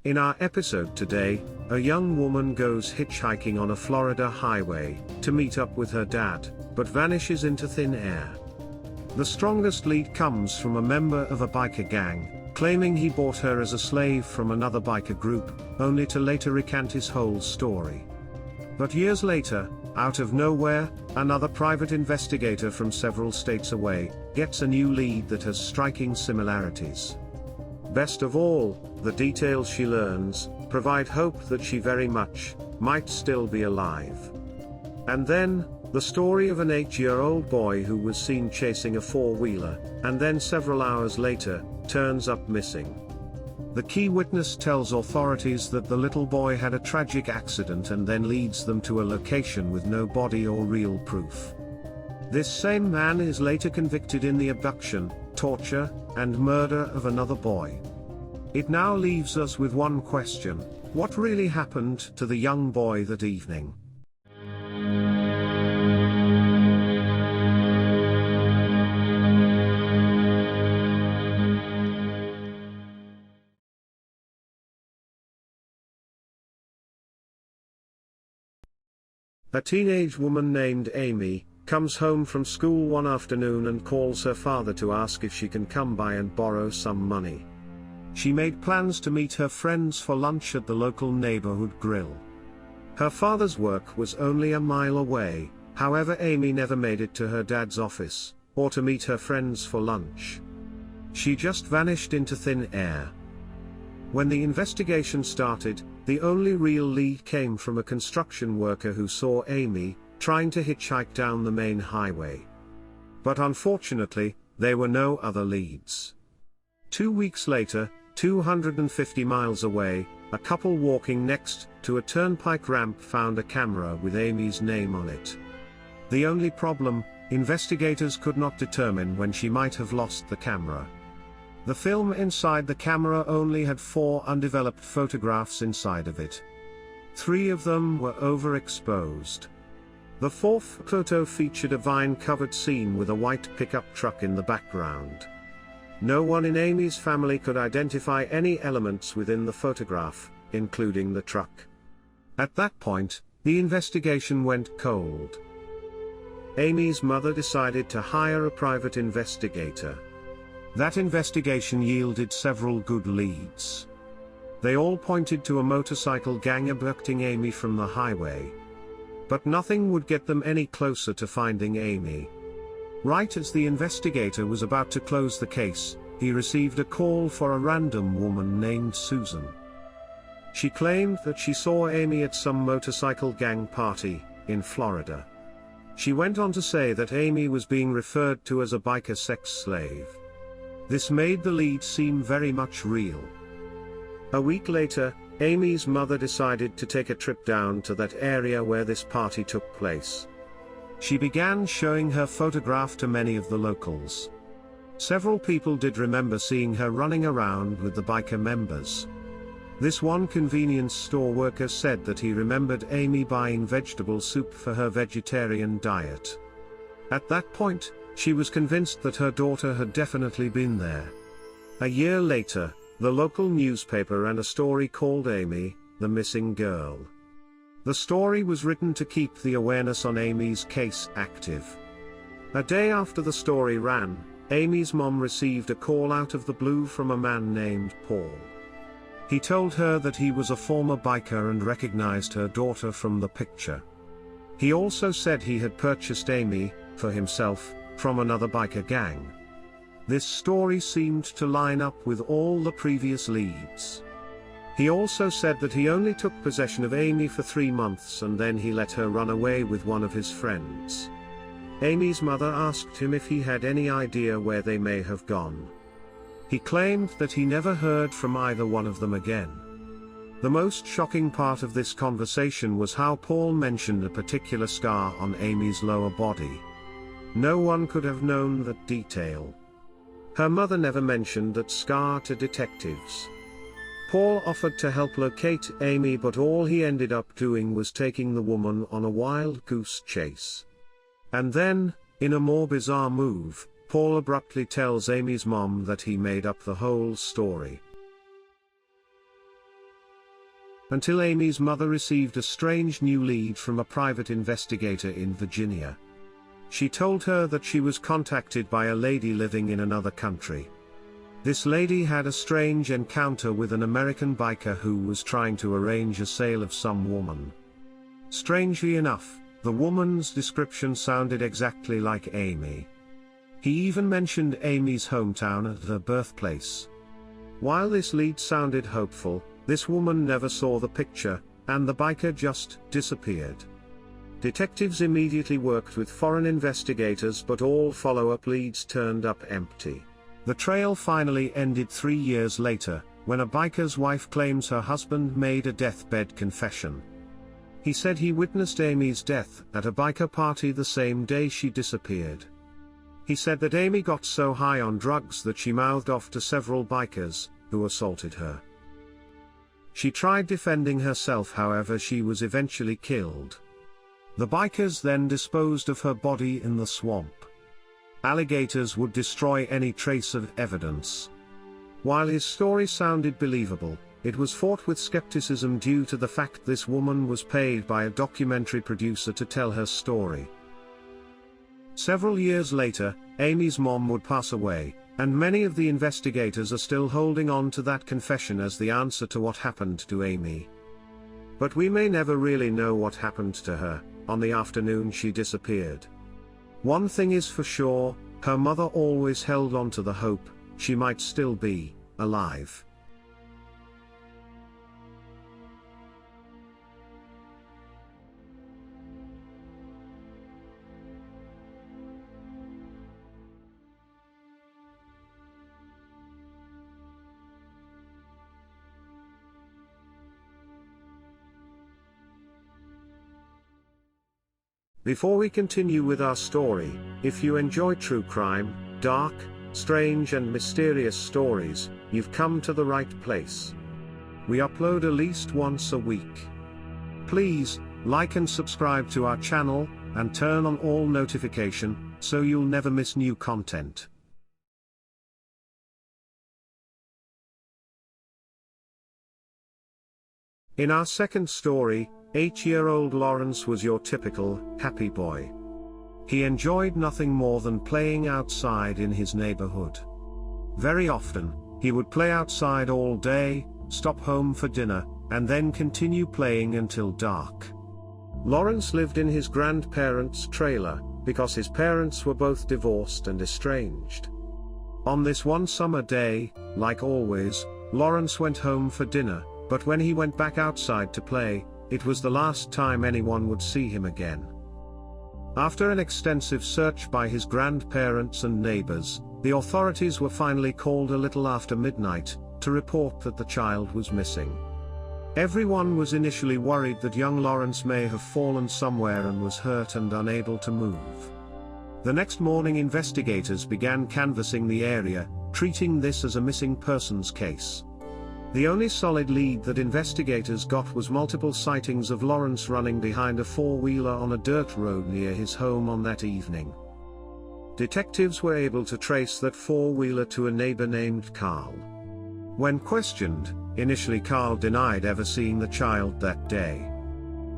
In our episode today, a young woman goes hitchhiking on a Florida highway to meet up with her dad, but vanishes into thin air. The strongest lead comes from a member of a biker gang, claiming he bought her as a slave from another biker group, only to later recant his whole story. But years later, out of nowhere, another private investigator from several states away gets a new lead that has striking similarities. Best of all, the details she learns provide hope that she very much might still be alive. And then, the story of an 8-year-old boy who was seen chasing a four-wheeler, and then several hours later, turns up missing. The key witness tells authorities that the little boy had a tragic accident and then leads them to a location with no body or real proof. This same man is later convicted in the abduction, torture, and murder of another boy. It now leaves us with one question: what really happened to the young boy that evening? A teenage woman named Amy comes home from school one afternoon and calls her father to ask if she can come by and borrow some money. She made plans to meet her friends for lunch at the local neighborhood grill. Her father's work was only a mile away, however Amy never made it to her dad's office, or to meet her friends for lunch. She just vanished into thin air. When the investigation started, the only real lead came from a construction worker who saw Amy trying to hitchhike down the main highway. But unfortunately, there were no other leads. 2 weeks later, 250 miles away, a couple walking next to a turnpike ramp found a camera with Amy's name on it. The only problem, investigators could not determine when she might have lost the camera. The film inside the camera only had 4 undeveloped photographs inside of it. 3 of them were overexposed. The 4th photo featured a vine-covered scene with a white pickup truck in the background. No one in Amy's family could identify any elements within the photograph, including the truck. At that point, the investigation went cold. Amy's mother decided to hire a private investigator. That investigation yielded several good leads. They all pointed to a motorcycle gang abducting Amy from the highway. But nothing would get them any closer to finding Amy. Right as the investigator was about to close the case, he received a call for a random woman named Susan. She claimed that she saw Amy at some motorcycle gang party in Florida. She went on to say that Amy was being referred to as a biker sex slave. This made the lead seem very much real. A week later, Amy's mother decided to take a trip down to that area where this party took place. She began showing her photograph to many of the locals. Several people did remember seeing her running around with the biker members. This one convenience store worker said that he remembered Amy buying vegetable soup for her vegetarian diet. At that point, she was convinced that her daughter had definitely been there. A year later, the local newspaper ran a story called Amy, the Missing Girl. The story was written to keep the awareness on Amy's case active. A day after the story ran, Amy's mom received a call out of the blue from a man named Paul. He told her that he was a former biker and recognized her daughter from the picture. He also said he had purchased Amy, for himself, from another biker gang. This story seemed to line up with all the previous leads. He also said that he only took possession of Amy for 3 months and then he let her run away with one of his friends. Amy's mother asked him if he had any idea where they may have gone. He claimed that he never heard from either one of them again. The most shocking part of this conversation was how Paul mentioned a particular scar on Amy's lower body. No one could have known that detail. Her mother never mentioned that scar to detectives. Paul offered to help locate Amy, but all he ended up doing was taking the woman on a wild goose chase. And then, in a more bizarre move, Paul abruptly tells Amy's mom that he made up the whole story. until Amy's mother received a strange new lead from a private investigator in Virginia. She told her that she was contacted by a lady living in another country. This lady had a strange encounter with an American biker who was trying to arrange a sale of some woman. Strangely enough, the woman's description sounded exactly like Amy. He even mentioned Amy's hometown as her birthplace. While this lead sounded hopeful, this woman never saw the picture, and the biker just disappeared. Detectives immediately worked with foreign investigators, but all follow-up leads turned up empty. The trail finally ended 3 years later, when a biker's wife claims her husband made a deathbed confession. He said he witnessed Amy's death at a biker party the same day she disappeared. He said that Amy got so high on drugs that she mouthed off to several bikers, who assaulted her. She tried defending herself, however she was eventually killed. The bikers then disposed of her body in the swamp. Alligators would destroy any trace of evidence. While his story sounded believable, it was fraught with skepticism due to the fact this woman was paid by a documentary producer to tell her story. Several years later, Amy's mom would pass away, and many of the investigators are still holding on to that confession as the answer to what happened to Amy. But we may never really know what happened to her on the afternoon she disappeared. One thing is for sure, her mother always held on to the hope she might still be alive. Before we continue with our story, if you enjoy true crime, dark, strange and mysterious stories, you've come to the right place. We upload at least once a week. Please, like and subscribe to our channel, and turn on all notification, so you'll never miss new content. In our second story, 8-year-old Lawrence was your typical happy boy. He enjoyed nothing more than playing outside in his neighborhood. Very often, he would play outside all day, stop home for dinner, and then continue playing until dark. Lawrence lived in his grandparents' trailer, because his parents were both divorced and estranged. On this one summer day, like always, Lawrence went home for dinner, but when he went back outside to play, it was the last time anyone would see him again. After an extensive search by his grandparents and neighbors, the authorities were finally called a little after midnight, to report that the child was missing. Everyone was initially worried that young Lawrence may have fallen somewhere and was hurt and unable to move. The next morning, investigators began canvassing the area, treating this as a missing persons case. The only solid lead that investigators got was multiple sightings of Lawrence running behind a four-wheeler on a dirt road near his home on that evening. Detectives were able to trace that four-wheeler to a neighbor named Carl. When questioned, initially Carl denied ever seeing the child that day.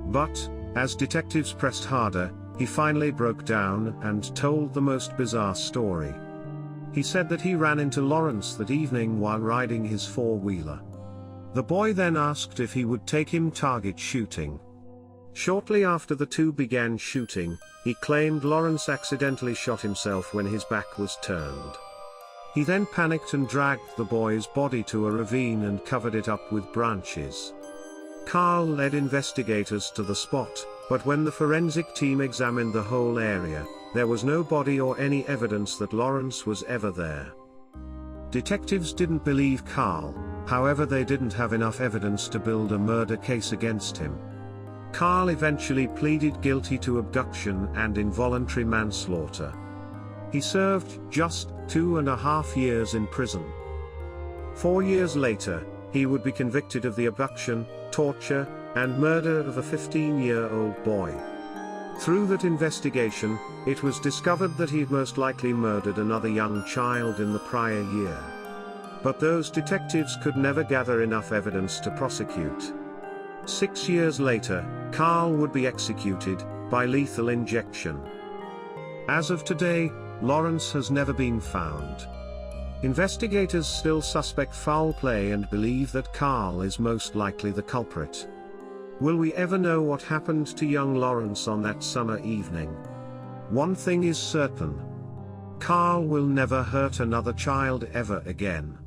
But, as detectives pressed harder, he finally broke down and told the most bizarre story. He said that he ran into Lawrence that evening while riding his four-wheeler. The boy then asked if he would take him target shooting. Shortly after the two began shooting, he claimed Lawrence accidentally shot himself when his back was turned. He then panicked and dragged the boy's body to a ravine and covered it up with branches. Carl led investigators to the spot, but when the forensic team examined the whole area, there was no body or any evidence that Lawrence was ever there. Detectives didn't believe Carl, however they didn't have enough evidence to build a murder case against him. Carl eventually pleaded guilty to abduction and involuntary manslaughter. He served just 2.5 years in prison. 4 years later, he would be convicted of the abduction, torture, and murder of a 15-year-old boy. Through that investigation, it was discovered that he'd most likely murdered another young child in the prior year. But those detectives could never gather enough evidence to prosecute. 6 years later, Carl would be executed by lethal injection. As of today, Lawrence has never been found. Investigators still suspect foul play and believe that Carl is most likely the culprit. Will we ever know what happened to young Lawrence on that summer evening? One thing is certain: Carl will never hurt another child ever again.